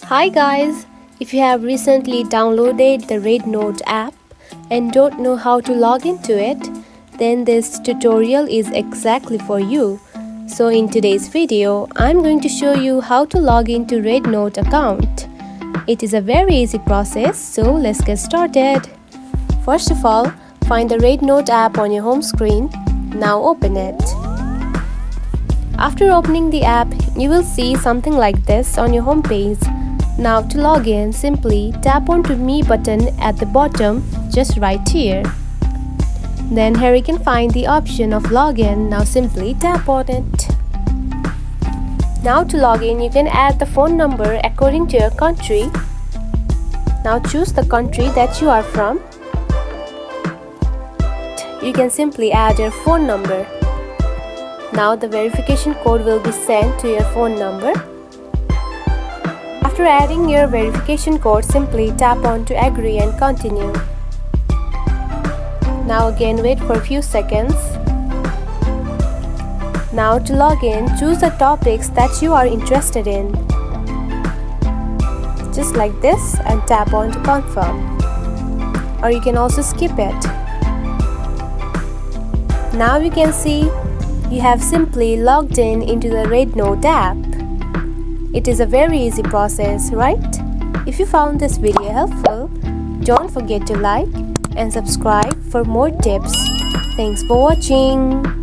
Hi guys! If you have recently downloaded the Rednote app and don't know how to log into it, then this tutorial is exactly for you. So in today's video, I'm going to show you how to log into Rednote account. It is a very easy process, so let's get started. First of all, find the Rednote app on your home screen. Now open it. After opening the app, you will see something like this on your home page. Now to log in, simply tap onto Me button at the bottom, just right here. Then here you can find the option of login. Now simply tap on it. Now to log in, you can add the phone number according to your country. Now choose the country that you are from. You can simply add your phone number. Now the verification code will be sent to your phone number. After adding your verification code, simply tap on to agree and continue. Now again wait for a few seconds. Now to log in, choose the topics that you are interested in. Just like this, and tap on to confirm. Or you can also skip it. Now you can see you have simply logged in into the Rednote app. It is a very easy process, right? If you found this video helpful, don't forget to like and subscribe for more tips. Thanks for watching.